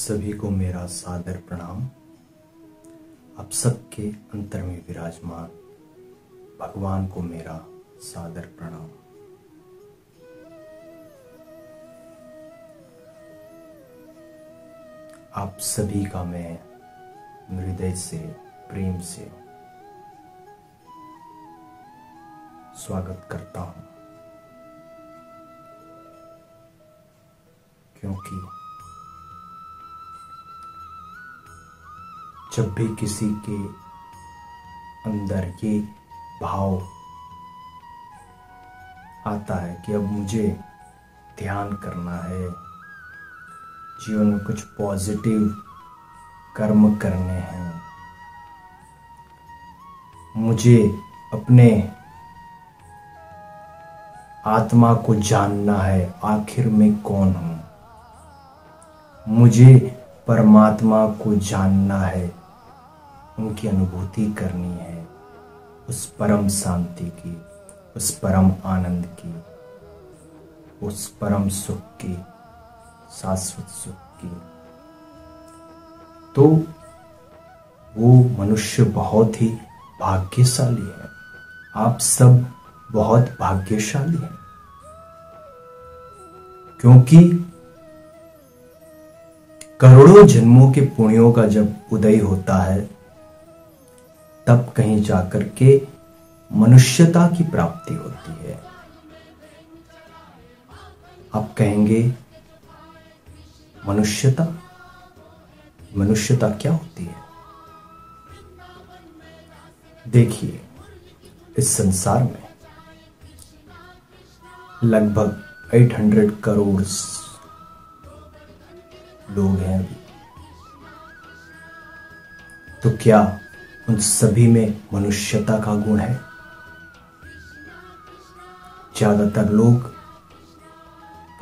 सभी को मेरा सादर प्रणाम। आप सबके अंतर में विराजमान भगवान को मेरा सादर प्रणाम। आप सभी का मैं हृदय से प्रेम से स्वागत करता हूं, क्योंकि जब भी किसी के अंदर ये भाव आता है कि अब मुझे ध्यान करना है, जीवन में कुछ पॉजिटिव कर्म करने हैं, मुझे अपने आत्मा को जानना है, आखिर में कौन हूं, मुझे परमात्मा को जानना है, उनकी अनुभूति करनी है, उस परम शांति की, उस परम आनंद की, उस परम सुख की, शाश्वत सुख की, तो वो मनुष्य बहुत ही भाग्यशाली है। आप सब बहुत भाग्यशाली हैं, क्योंकि करोड़ों जन्मों के पुण्यों का जब उदय होता है, तब कहीं जाकर के मनुष्यता की प्राप्ति होती है। आप कहेंगे मनुष्यता, मनुष्यता क्या होती है? देखिए, इस संसार में लगभग 800 करोड़ लोग हैं अभी। तो क्या उन सभी में मनुष्यता का गुण है? ज्यादातर लोग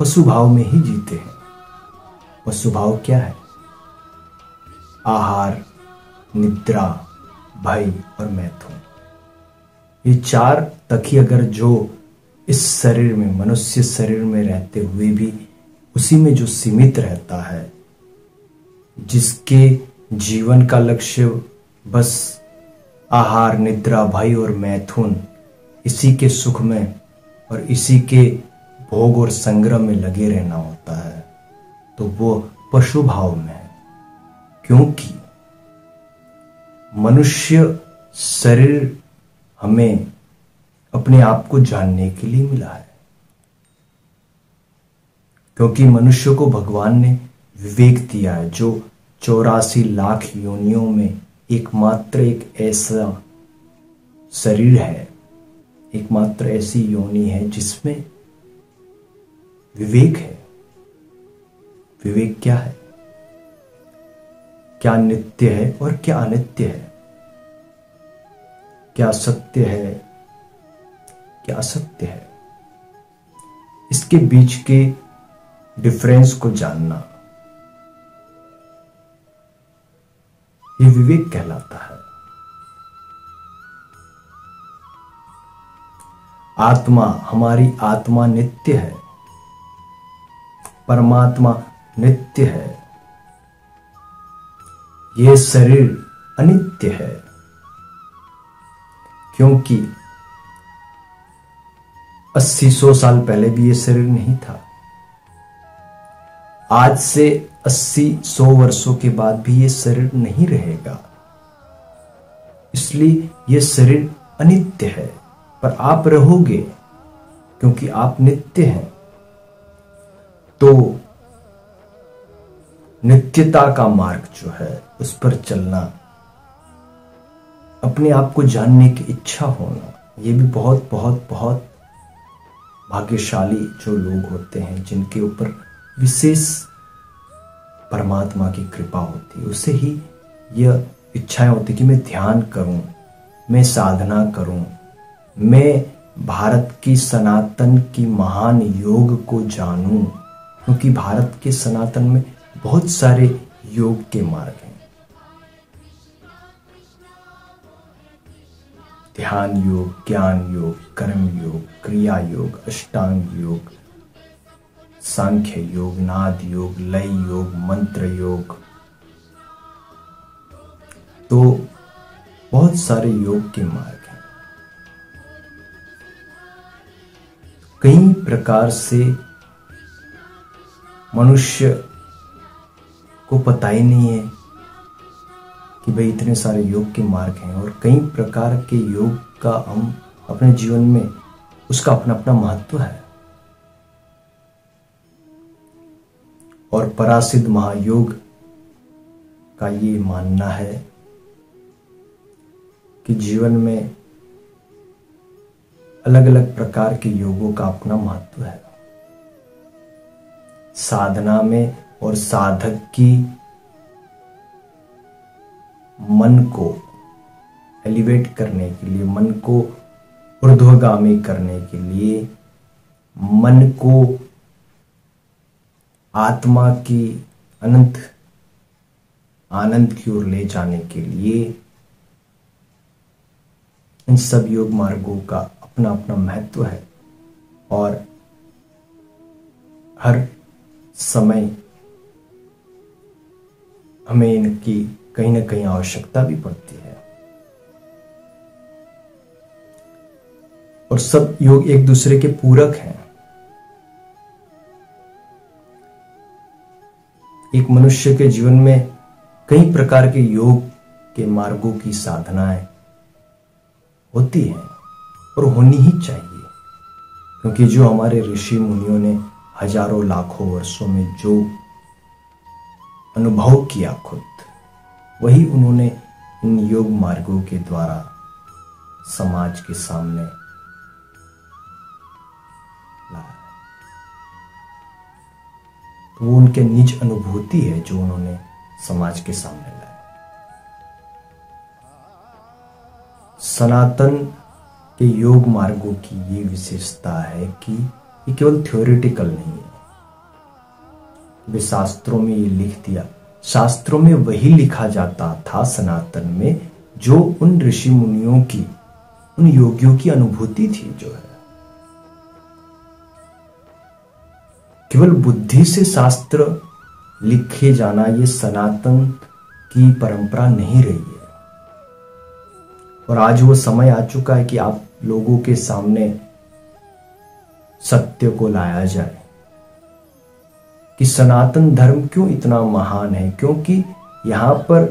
पशु भाव में ही जीते हैं। पशु भाव क्या है? आहार, निद्रा, भय और मैथुन। ये चार तक अगर जो इस शरीर में, मनुष्य शरीर में रहते हुए भी उसी में जो सीमित रहता है, जिसके जीवन का लक्ष्य बस आहार, निद्रा, भय और मैथुन, इसी के सुख में और इसी के भोग और संग्रह में लगे रहना होता है, तो वो पशु भाव में है। क्योंकि मनुष्य शरीर हमें अपने आप को जानने के लिए मिला है, क्योंकि मनुष्य को भगवान ने विवेक दिया है, जो 84 लाख योनियों में एकमात्र एक ऐसा शरीर है, एकमात्र ऐसी योनि है जिसमें विवेक है। विवेक क्या है? क्या नित्य है और क्या अनित्य है? क्या सत्य है, क्या असत्य है? इसके बीच के डिफरेंस को जानना, ये विवेक कहलाता है। आत्मा, हमारी आत्मा नित्य है, परमात्मा नित्य है, ये शरीर अनित्य है, क्योंकि 80-100 साल पहले भी ये शरीर नहीं था। आज से 80-100 वर्षों के बाद भी ये शरीर नहीं रहेगा, इसलिए ये शरीर अनित्य है। पर आप रहोगे, क्योंकि आप नित्य हैं। तो नित्यता का मार्ग जो है, उस पर चलना, अपने आप को जानने की इच्छा होना, ये भी बहुत बहुत बहुत भाग्यशाली जो लोग होते हैं, जिनके ऊपर विशेष परमात्मा की कृपा होती है। उससे ही यह इच्छाएं होती कि मैं ध्यान करूं, मैं साधना करूं, मैं भारत की सनातन की महान योग को जानूं, क्योंकि भारत के सनातन में बहुत सारे योग के मार्ग हैं। ध्यान योग, ज्ञान योग, कर्म योग, क्रिया योग, अष्टांग योग, सांख्य योग, नाद योग, लय योग, मंत्र योग, तो बहुत सारे योग के मार्ग हैं। कई प्रकार से मनुष्य को पता ही नहीं है कि भाई इतने सारे योग के मार्ग हैं, और कई प्रकार के योग का हम अपने जीवन में उसका अपना अपना महत्व है। और परासिद्ध महायोग का ये मानना है कि जीवन में अलग अलग प्रकार के योगों का अपना महत्व है। साधना में और साधक की मन को एलिवेट करने के लिए, मन को ऊर्ध्वगामी करने के लिए, मन को आत्मा की अनंत आनंद की ओर ले जाने के लिए इन सब योग मार्गों का अपना अपना महत्व है। और हर समय हमें इनकी कहीं ना कहीं आवश्यकता भी पड़ती है। और सब योग एक दूसरे के पूरक हैं। एक मनुष्य के जीवन में कई प्रकार के योग के मार्गों की साधनाएं होती हैं और होनी ही चाहिए, क्योंकि जो हमारे ऋषि मुनियों ने हजारों लाखों वर्षों में जो अनुभव किया खुद, वही उन्होंने इन योग मार्गों के द्वारा समाज के सामने लाया। तो वो उनके निज अनुभूति है जो उन्होंने समाज के सामने लाया। सनातन के योग मार्गों की ये विशेषता है कि ये केवल थ्योरेटिकल नहीं है। वे शास्त्रों में ये लिख दिया, शास्त्रों में वही लिखा जाता था सनातन में जो उन ऋषि मुनियों की, उन योगियों की अनुभूति थी। जो है केवल बुद्धि से शास्त्र लिखे जाना, ये सनातन की परंपरा नहीं रही है। और आज वो समय आ चुका है कि आप लोगों के सामने सत्य को लाया जाए कि सनातन धर्म क्यों इतना महान है, क्योंकि यहां पर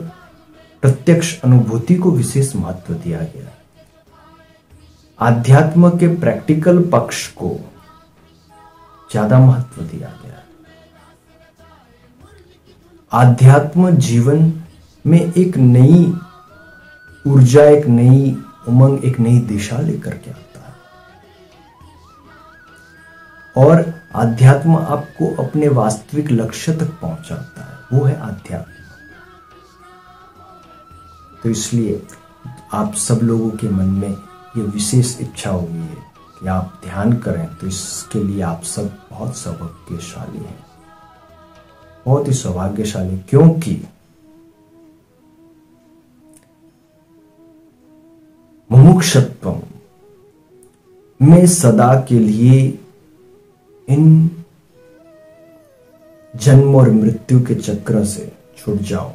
प्रत्यक्ष अनुभूति को विशेष महत्व दिया गया है। आध्यात्म के प्रैक्टिकल पक्ष को ज्यादा महत्व दिया गया है। आध्यात्म जीवन में एक नई ऊर्जा, एक नई उमंग, एक नई दिशा लेकर के आता है। और आध्यात्म आपको अपने वास्तविक लक्ष्य तक पहुंचाता है, वो है आध्यात्म। तो इसलिए आप सब लोगों के मन में ये विशेष इच्छा होगी है कि आप ध्यान करें, तो इसके लिए आप सब बहुत सौभाग्यशाली हैं, बहुत ही सौभाग्यशाली, क्योंकि मुमुक्षुत्वम में सदा के लिए इन जन्म और मृत्यु के चक्र से छूट जाओ।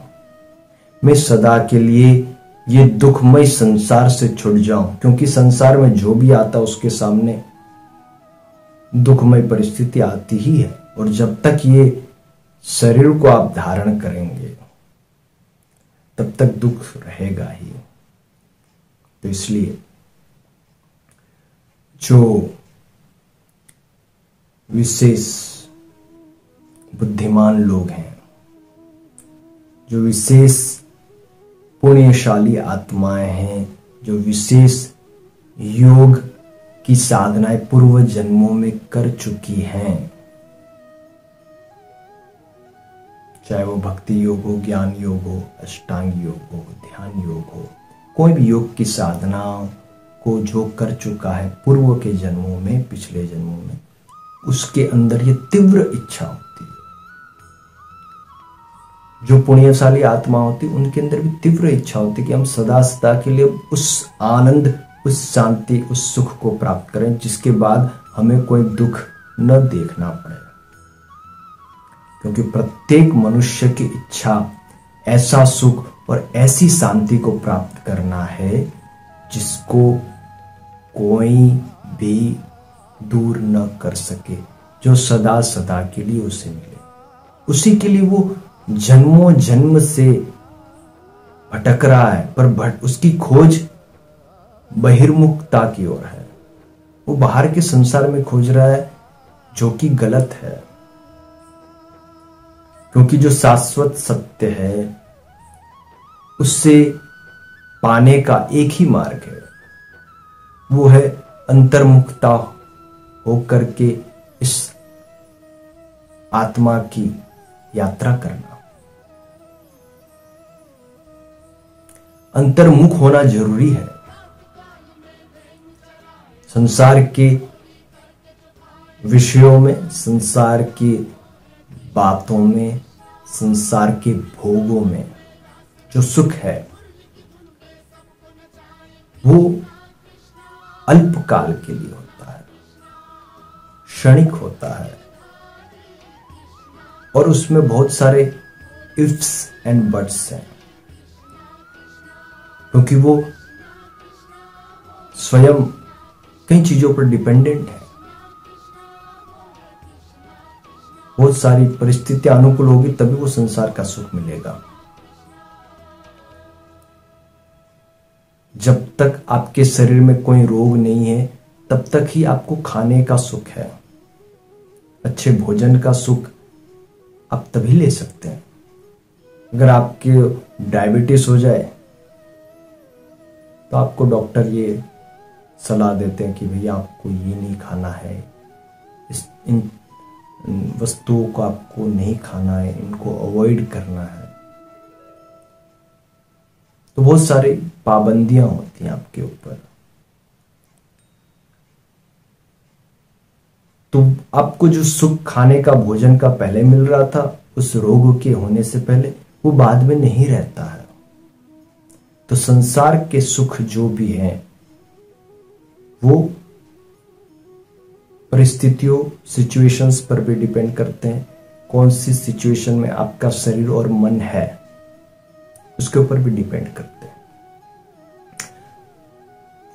मैं सदा के लिए ये दुखमय संसार से छूट जाऊं, क्योंकि संसार में जो भी आता उसके सामने दुखमय परिस्थिति आती ही है। और जब तक ये शरीर को आप धारण करेंगे तब तक दुख रहेगा ही। तो इसलिए जो विशेष बुद्धिमान लोग हैं, जो विशेष पुण्यशाली आत्माएं हैं, जो विशेष योग की साधनाएं पूर्व जन्मों में कर चुकी हैं, चाहे वो भक्ति योग हो, ज्ञान योग हो, अष्टांग योग हो, ध्यान योग हो, कोई भी योग की साधना को जो कर चुका है पूर्व के जन्मों में, पिछले जन्मों में, उसके अंदर ये तीव्र इच्छा होती है। जो पुण्यशाली आत्मा होती है उनके अंदर भी तीव्र इच्छा होती है कि हम सदा सदा के लिए उस आनंद, उस शांति, उस सुख को प्राप्त करें जिसके बाद हमें कोई दुख न देखना पड़े। क्योंकि प्रत्येक मनुष्य की इच्छा ऐसा सुख और ऐसी शांति को प्राप्त करना है जिसको कोई भी दूर न कर सके, जो सदा सदा के लिए उसे मिले। उसी के लिए वो जन्मों जन्म से भटक रहा है, पर उसकी खोज बहिर्मुखता की ओर है। वो बाहर के संसार में खोज रहा है, जो कि गलत है, क्योंकि जो शाश्वत सत्य है उससे पाने का एक ही मार्ग है, वो है अंतर्मुखता होकर के इस आत्मा की यात्रा करना। अंतर्मुख होना जरूरी है। संसार के विषयों में, संसार की बातों में, संसार के भोगों में जो सुख है वो अल्पकाल के लिए होता है, क्षणिक होता है, और उसमें बहुत सारे इफ्स एंड बट्स हैं, क्योंकि वो स्वयं कई चीजों पर डिपेंडेंट है। बहुत सारी परिस्थितियां अनुकूल होगी तभी वो संसार का सुख मिलेगा। जब तक आपके शरीर में कोई रोग नहीं है तब तक ही आपको खाने का सुख है। अच्छे भोजन का सुख आप तभी ले सकते हैं। अगर आपके डायबिटीज हो जाए तो आपको डॉक्टर ये सलाह देते हैं कि भैया आपको ये नहीं खाना है, इन वस्तुओं को आपको नहीं खाना है, इनको अवॉइड करना है। तो बहुत सारी पाबंदियां होती हैं आपके ऊपर। तो आपको जो सुख खाने का, भोजन का पहले मिल रहा था, उस रोग के होने से पहले, वो बाद में नहीं रहता है। तो संसार के सुख जो भी हैं वो परिस्थितियों, सिचुएशंस पर भी डिपेंड करते हैं। कौन सी सिचुएशन में आपका शरीर और मन है उसके ऊपर भी डिपेंड करते हैं।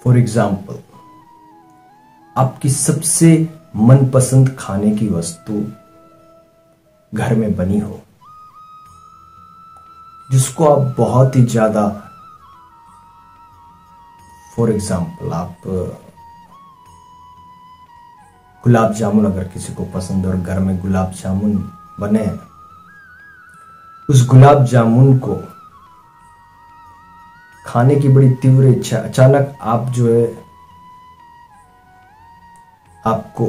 फॉर एग्जाम्पल, आपकी सबसे मनपसंद खाने की वस्तु घर में बनी हो, जिसको आप बहुत ही ज्यादा, फॉर एग्जाम्पल आप गुलाब जामुन अगर किसी को पसंद है और घर में गुलाब जामुन बने, उस गुलाब जामुन को खाने की बड़ी तीव्र इच्छा, अचानक आप जो है, आपको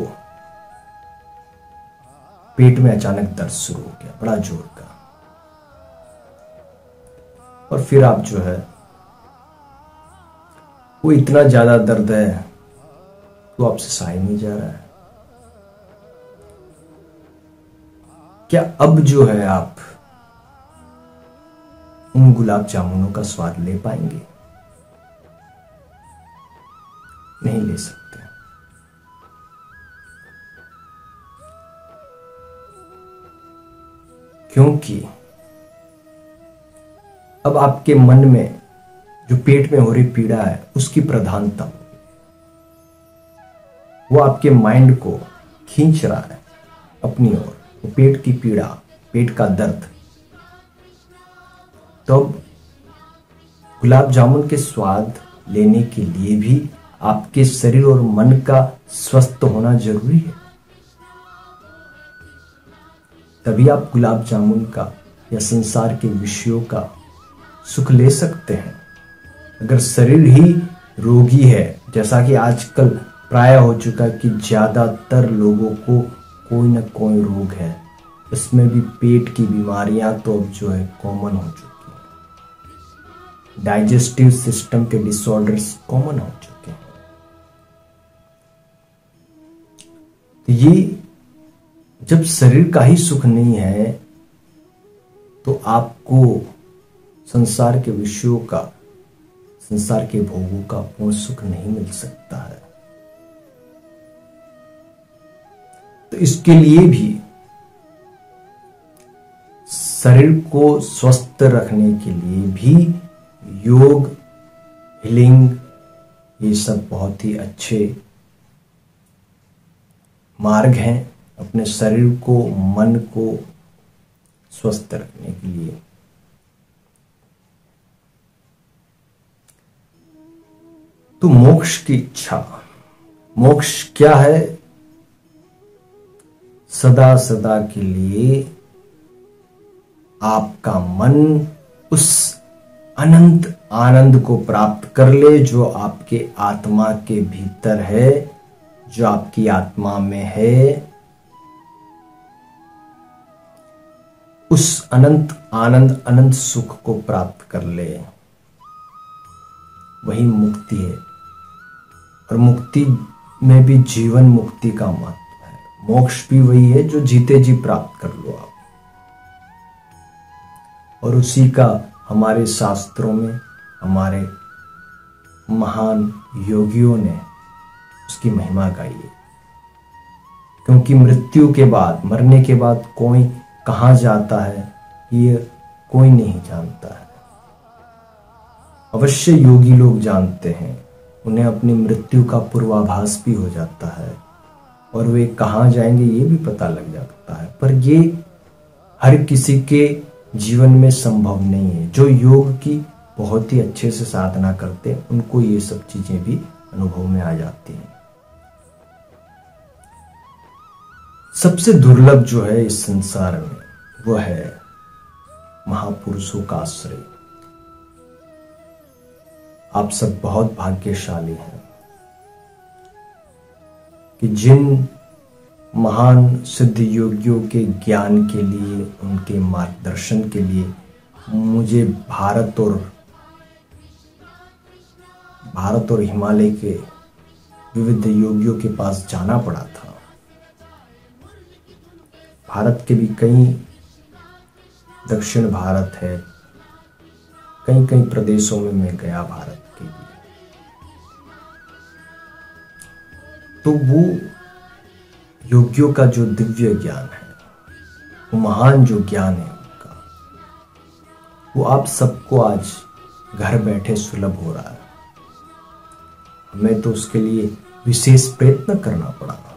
पेट में अचानक दर्द शुरू हो गया, बड़ा जोर का, और फिर आप जो है, वो इतना ज्यादा दर्द है तो आपसे सहा नहीं जा रहा है। क्या अब जो है आप उन गुलाब जामुनों का स्वाद ले पाएंगे? नहीं ले सकते। क्योंकि अब आपके मन में जो पेट में हो रही पीड़ा है उसकी प्रधानता, वो आपके माइंड को खींच रहा है अपनी ओर, वो पेट की पीड़ा, पेट का दर्द। तो अब गुलाब जामुन के स्वाद लेने के लिए भी आपके शरीर और मन का स्वस्थ होना जरूरी है, तभी आप गुलाब जामुन का या संसार के विषयों का सुख ले सकते हैं। अगर शरीर ही रोगी है, जैसा कि आजकल प्राय हो चुका है कि ज्यादातर लोगों को कोई ना कोई रोग है, इसमें भी पेट की बीमारियां तो अब जो है कॉमन हो चुकी है, डाइजेस्टिव सिस्टम के डिसऑर्डर्स कॉमन हो चुके हैं। तो ये जब शरीर का ही सुख नहीं है तो आपको संसार के विषयों का, संसार के भोगों का पूर्ण सुख नहीं मिल सकता है। तो इसके लिए भी शरीर को स्वस्थ रखने के लिए भी योग, हीलिंग, ये सब बहुत ही अच्छे मार्ग हैं अपने शरीर को, मन को स्वस्थ रखने के लिए। तो मोक्ष की इच्छा, मोक्ष क्या है? सदा सदा के लिए आपका मन उस अनंत आनंद को प्राप्त कर ले जो आपके आत्मा के भीतर है, जो आपकी आत्मा में है। उस अनंत आनंद, अनंत सुख को प्राप्त कर ले, वही मुक्ति है। और मुक्ति में भी जीवन मुक्ति का महत्व है। मोक्ष भी वही है जो जीते जी प्राप्त कर लो आप। और उसी का हमारे शास्त्रों में, हमारे महान योगियों ने उसकी महिमा गाई है। क्योंकि मृत्यु के बाद, मरने के बाद कोई कहां जाता है ये कोई नहीं जानता है। अवश्य योगी लोग जानते हैं, उन्हें अपनी मृत्यु का पूर्वाभास भी हो जाता है और वे कहां जाएंगे ये भी पता लग जाता है। पर ये हर किसी के जीवन में संभव नहीं है। जो योग की बहुत ही अच्छे से साधना करते हैं उनको ये सब चीजें भी अनुभव में आ जाती हैं। सबसे दुर्लभ जो है इस संसार में वो है महापुरुषों का आश्रय। आप सब बहुत भाग्यशाली हैं कि जिन महान सिद्ध योगियों के ज्ञान के लिए, उनके मार्गदर्शन के लिए मुझे भारत और हिमालय के विविध योगियों के पास जाना पड़ा था। भारत के भी कई, दक्षिण भारत है, कई कई प्रदेशों में मैं गया भारत के भी। तो वो योगियों का जो दिव्य ज्ञान है, वो महान जो ज्ञान है उनका, वो आप सबको आज घर बैठे सुलभ हो रहा है। हमें तो उसके लिए विशेष प्रयत्न करना पड़ा।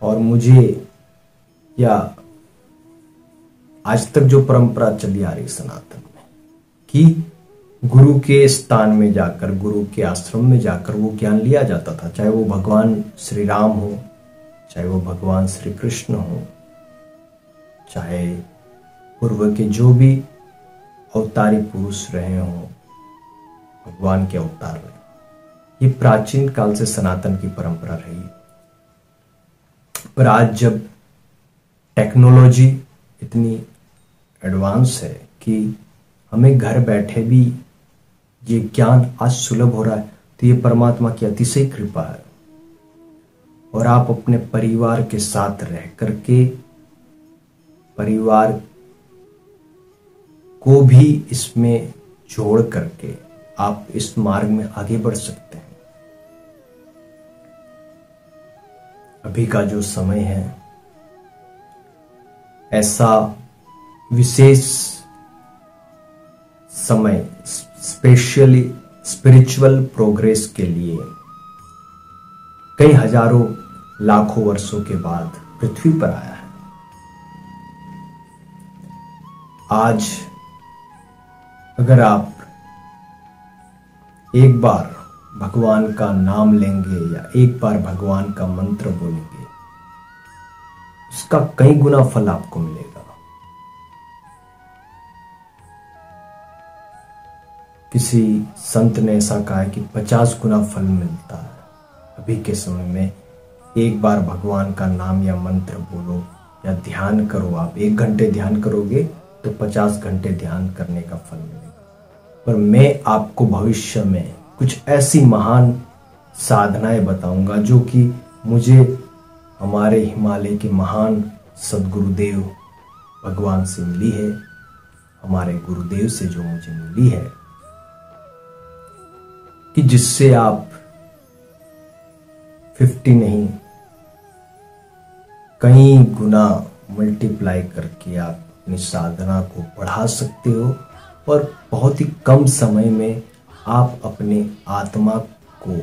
और मुझे, या आज तक जो परंपरा चली आ रही सनातन में, कि गुरु के स्थान में जाकर, गुरु के आश्रम में जाकर वो ज्ञान लिया जाता था। चाहे वो भगवान श्री राम हो, चाहे वो भगवान श्री कृष्ण हो, चाहे पूर्व के जो भी अवतारी पुरुष रहे हों, भगवान के अवतार रहे। ये प्राचीन काल से सनातन की परंपरा रही। पर आज जब टेक्नोलॉजी इतनी एडवांस है कि हमें घर बैठे भी ये ज्ञान आज सुलभ हो रहा है, तो ये परमात्मा की अतिशय कृपा है। और आप अपने परिवार के साथ रह करके परिवार को भी इसमें जोड़ करके आप इस मार्ग में आगे बढ़ सकते हैं। अभी का जो समय है, ऐसा विशेष समय स्पेशली स्पिरिचुअल प्रोग्रेस के लिए कई हजारों लाखों वर्षों के बाद पृथ्वी पर आया है। आज अगर आप एक बार भगवान का नाम लेंगे या एक बार भगवान का मंत्र बोलेंगे, उसका कई गुना फल आपको मिलेगा। किसी संत ने ऐसा कहा है कि 50 गुना फल मिलता है। अभी के समय में एक बार भगवान का नाम या मंत्र बोलो या ध्यान करो। आप 1 घंटे ध्यान करोगे तो 50 घंटे ध्यान करने का फल मिलेगा। पर मैं आपको भविष्य में कुछ ऐसी महान साधनाएं बताऊंगा जो कि मुझे हमारे हिमालय के महान सद्गुरुदेव भगवान से मिली है, हमारे गुरुदेव से जो मुझे मिली है, कि जिससे आप 50 नहीं कई गुना मल्टीप्लाई करके आप अपनी साधना को बढ़ा सकते हो और बहुत ही कम समय में आप अपने आत्मा को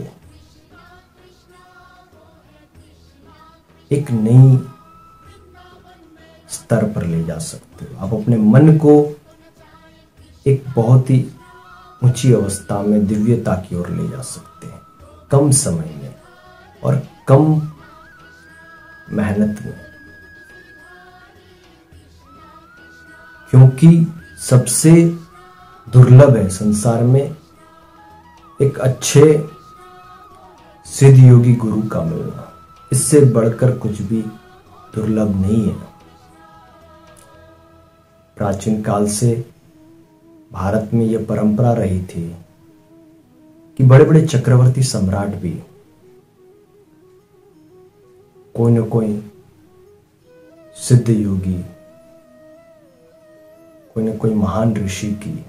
एक नई स्तर पर ले जा सकते हो। आप अपने मन को एक बहुत ही ऊंची अवस्था में दिव्यता की ओर ले जा सकते हैं कम समय में और कम मेहनत में, क्योंकि सबसे दुर्लभ है संसार में एक अच्छे सिद्ध योगी गुरु का मिलना। इससे बढ़कर कुछ भी दुर्लभ नहीं है। प्राचीन काल से भारत में यह परंपरा रही थी कि बड़े बड़े चक्रवर्ती सम्राट भी कोई न कोई सिद्ध योगी, कोई न कोई महान ऋषि की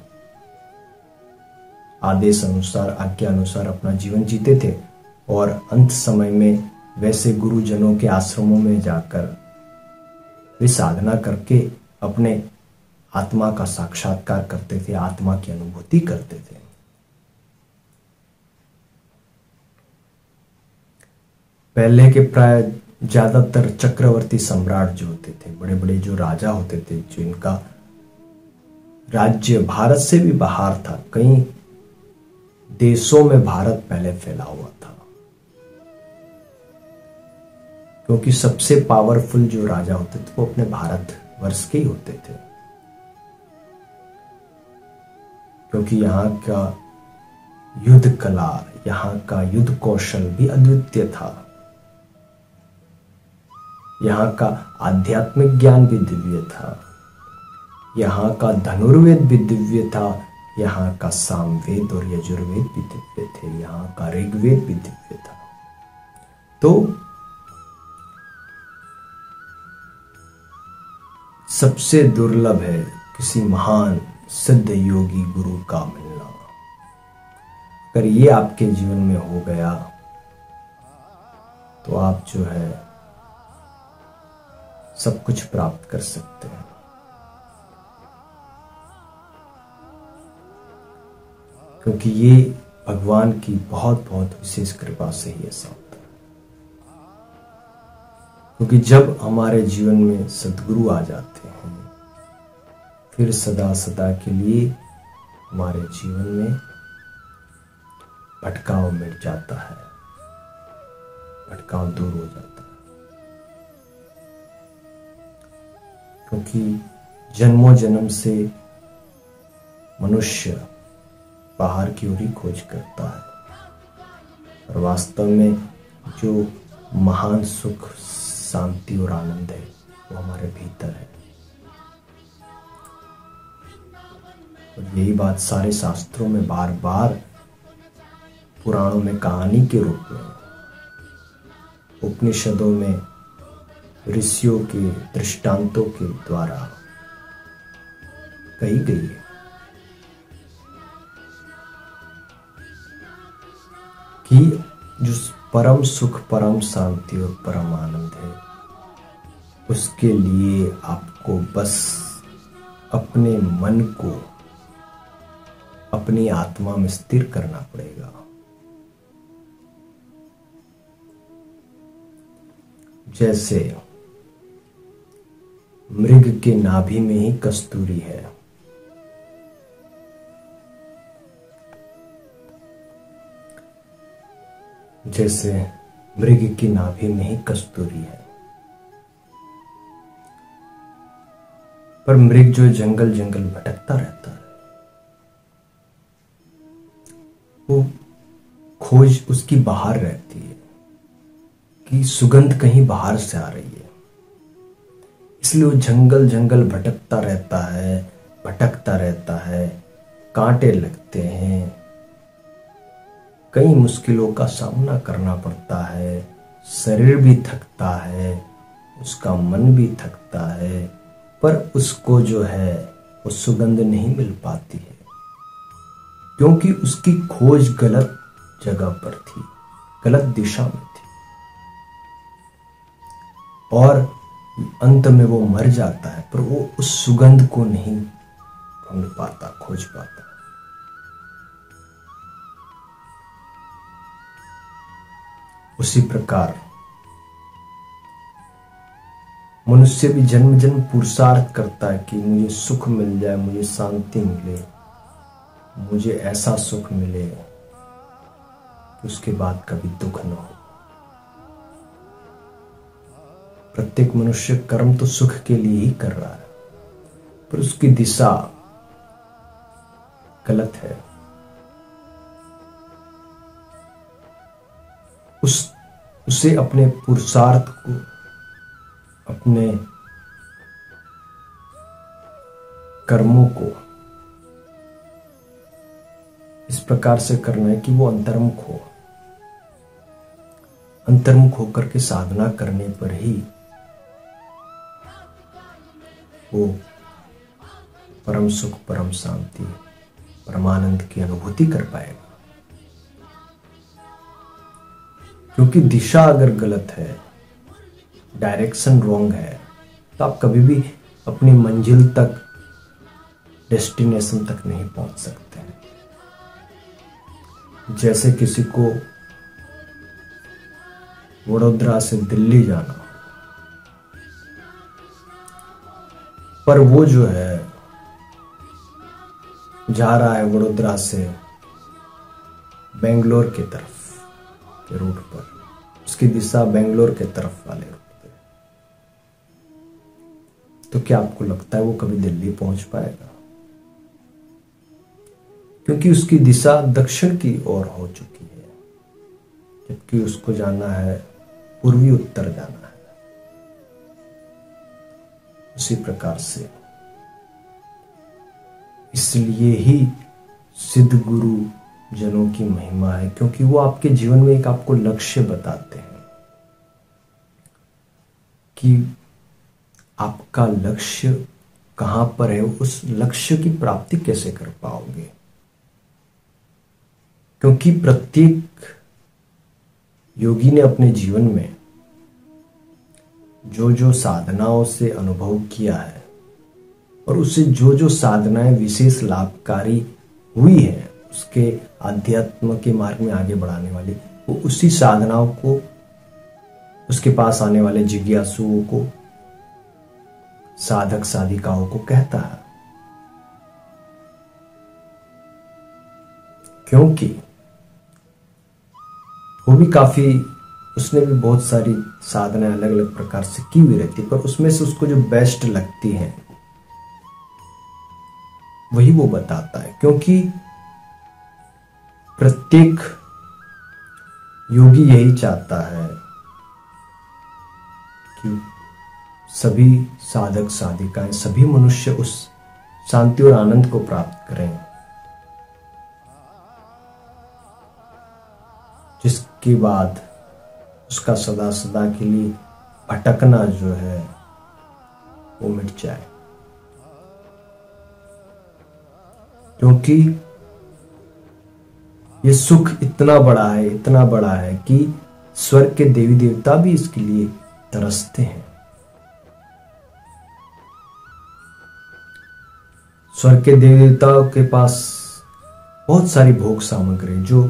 आदेश अनुसार, आज्ञा अनुसार अपना जीवन जीते थे और अंत समय में वैसे गुरुजनों के आश्रमों में जाकर वे साधना करके अपने आत्मा का साक्षात्कार करते थे, आत्मा की अनुभूति करते थे। पहले के प्राय ज्यादातर चक्रवर्ती सम्राट जो होते थे, बड़े बड़े जो राजा होते थे, जो इनका राज्य भारत से भी बाहर था, कई देशों में भारत पहले फैला हुआ था, क्योंकि सबसे पावरफुल जो राजा होते थे वो अपने भारत वर्ष के ही होते थे, क्योंकि यहाँ का युद्ध कला, यहाँ का युद्ध कौशल भी अद्वितीय था, यहाँ का आध्यात्मिक ज्ञान भी दिव्य था, यहाँ का धनुर्वेद भी दिव्य था, यहाँ का सामवेद और यजुर्वेद भी दिव्य थे, यहाँ का ऋग्वेद भी दिव्य था। तो सबसे दुर्लभ है किसी महान सिद्ध योगी गुरु का मिलना। अगर ये आपके जीवन में हो गया तो आप जो है सब कुछ प्राप्त कर सकते हैं। क्योंकि ये भगवान की बहुत बहुत विशेष कृपा से ही ऐसा होता है। क्योंकि जब हमारे जीवन में सद्गुरु आ जाते हैं, फिर सदा सदा के लिए हमारे जीवन में भटकाव मिट जाता है, भटकाव दूर हो जाता है। क्योंकि जन्मों जन्म से मनुष्य बाहर की ओर ही खोज करता है, और वास्तव में जो महान सुख, शांति और आनंद है वो हमारे भीतर है। और यही बात सारे शास्त्रों में बार बार, पुराणों में कहानी के रूप में, उपनिषदों में ऋषियों के दृष्टांतों के द्वारा कही गई है कि जो परम सुख, परम शांति और परम आनंद है, उसके लिए आपको बस अपने मन को अपनी आत्मा में स्थिर करना पड़ेगा। जैसे मृग के नाभि में ही कस्तूरी है, जैसे मृग की नाभि में ही कस्तूरी है, पर मृग जो जंगल जंगल भटकता रहता है, वो खोज उसकी बाहर रहती है कि सुगंध कहीं बाहर से आ रही है, इसलिए वो जंगल जंगल भटकता रहता है, कांटे लगते हैं, कई मुश्किलों का सामना करना पड़ता है, शरीर भी थकता है, उसका मन भी थकता है, पर उसको जो है वो सुगंध नहीं मिल पाती है, क्योंकि उसकी खोज गलत जगह पर थी, गलत दिशा में थी। और अंत में वो मर जाता है, पर वो उस सुगंध को नहीं ढूंढ पाता, खोज पाता। उसी प्रकार मनुष्य भी जन्म जन्म पुरुषार्थ करता है कि मुझे सुख मिल जाए, मुझे शांति मिले, मुझे ऐसा सुख मिले कि उसके बाद कभी दुख न हो। प्रत्येक मनुष्य कर्म तो सुख के लिए ही कर रहा है, पर उसकी दिशा गलत है। उसे अपने पुरुषार्थ को, अपने कर्मों को इस प्रकार से करना है कि वो अंतर्मुख हो। अंतर्मुख होकर के साधना करने पर ही वो परम सुख, परम शांति, परमानंद की अनुभूति कर पाएगा। क्योंकि दिशा अगर गलत है, डायरेक्शन रॉन्ग है, तो आप कभी भी अपनी मंजिल तक, डेस्टिनेशन तक नहीं पहुंच सकते। जैसे किसी को वडोदरा से दिल्ली जाना, पर वो जो है जा रहा है वडोदरा से बेंगलोर की तरफ के रूट पर, उसकी दिशा बेंगलोर के तरफ वाले रूट पे, तो क्या आपको लगता है वो कभी दिल्ली पहुंच पाएगा? क्योंकि उसकी दिशा दक्षिण की ओर हो चुकी है, जबकि उसको जाना है पूर्वी उत्तर जाना है। उसी प्रकार से इसलिए ही सिद्ध गुरु जनों की महिमा है, क्योंकि वो आपके जीवन में एक आपको लक्ष्य बताते हैं कि आपका लक्ष्य कहां पर है, उस लक्ष्य की प्राप्ति कैसे कर पाओगे। क्योंकि प्रत्येक योगी ने अपने जीवन में जो जो साधनाओं से अनुभव किया है और उससे जो जो साधनाएं विशेष लाभकारी हुई है, उसके आध्यात्म के मार्ग में आगे बढ़ाने वाली, वो उसी साधनाओं को उसके पास आने वाले जिज्ञासुओं को, साधक साधिकाओं को कहता है। क्योंकि वो भी काफी, उसने भी बहुत सारी साधनाएं अलग अलग प्रकार से की हुई रहती, पर उसमें से उसको जो बेस्ट लगती है वही वो बताता है। क्योंकि प्रत्येक योगी यही चाहता है कि सभी साधक साधिकाएं, सभी मनुष्य उस शांति और आनंद को प्राप्त करें जिसके बाद उसका सदा सदा के लिए भटकना जो है वो मिट जाए। क्योंकि ये सुख इतना बड़ा है, इतना बड़ा है कि स्वर्ग के देवी देवता भी इसके लिए तरसते हैं। स्वर्ग के देवी देवताओं के पास बहुत सारी भोग सामग्री जो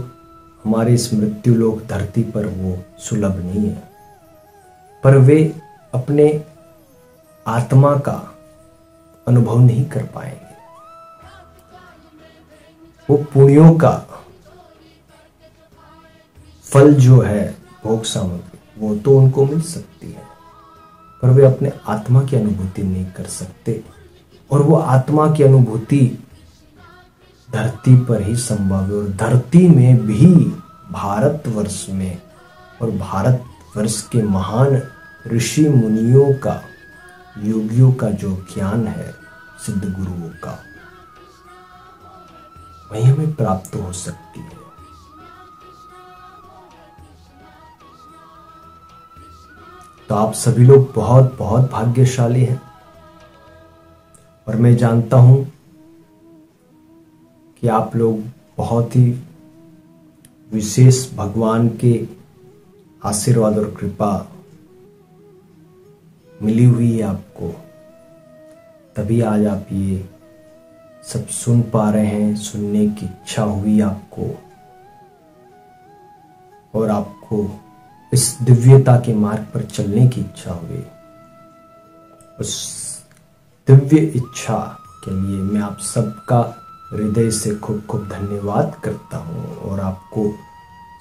हमारे इस मृत्यु लोक धरती पर वो सुलभ नहीं है, पर वे अपने आत्मा का अनुभव नहीं कर पाएंगे। वो पुण्यों का फल जो है, भोग सामग्री, वो तो उनको मिल सकती है, पर वे अपने आत्मा की अनुभूति नहीं कर सकते। और वो आत्मा की अनुभूति धरती पर ही संभव है। और धरती में भी, भारतवर्ष में और भारतवर्ष के महान ऋषि मुनियों का, योगियों का जो ज्ञान है, सिद्ध गुरुओं का, वही हमें प्राप्त हो सकती है। तो आप सभी लोग बहुत बहुत भाग्यशाली हैं। और मैं जानता हूं कि आप लोग बहुत ही विशेष भगवान के आशीर्वाद और कृपा मिली हुई है आपको, तभी आज आप ये सब सुन पा रहे हैं, सुनने की इच्छा हुई आपको, और आपको इस दिव्यता के मार्ग पर चलने की इच्छा हुई। उस दिव्य इच्छा के लिए मैं आप सबका हृदय से खूब खूब धन्यवाद करता हूँ और आपको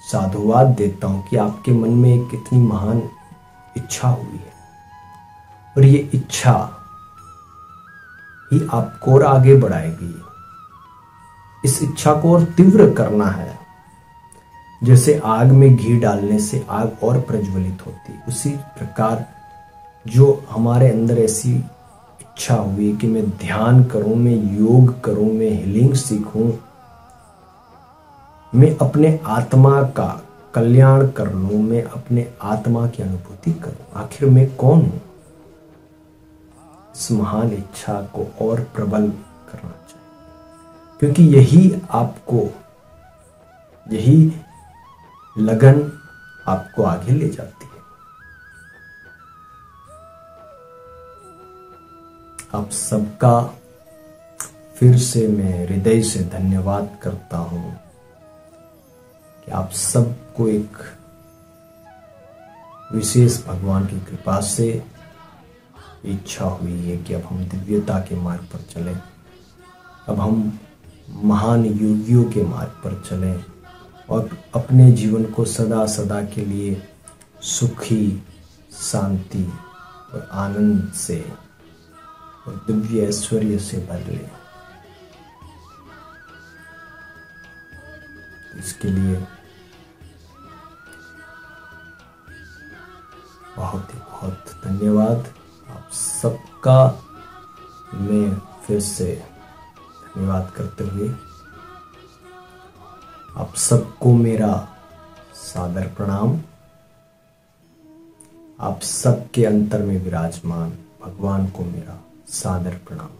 साधुवाद देता हूँ कि आपके मन में एक इतनी महान इच्छा हुई है, और ये इच्छा ही आपको और आगे बढ़ाएगी। इस इच्छा को और तीव्र करना है। जैसे आग में घी डालने से आग और प्रज्वलित होती, उसी प्रकार जो हमारे अंदर ऐसी इच्छा हुई कि मैं ध्यान करूं, मैं योग करूं, मैं हीलिंग सीखूं, मैं अपने आत्मा का कल्याण कर लूं, मैं अपने आत्मा की अनुभूति करूं, आखिर मैं कौन हूं। इस महान इच्छा को और प्रबल करना चाहिए, क्योंकि यही लगन आपको आगे ले जाती है। आप सबका फिर से मैं हृदय से धन्यवाद करता हूं कि आप सबको एक विशेष भगवान की कृपा से इच्छा हुई है कि अब हम दिव्यता के मार्ग पर चलें, अब हम महान योगियों के मार्ग पर चलें और अपने जीवन को सदा सदा के लिए सुखी, शांति और आनंद से और दिव्य ऐश्वर्य से भर लें। इसके लिए बहुत ही बहुत धन्यवाद आप सबका। मैं फिर से धन्यवाद करते हुए आप सबको मेरा सादर प्रणाम। आप सबके अंतर में विराजमान भगवान को मेरा सादर प्रणाम।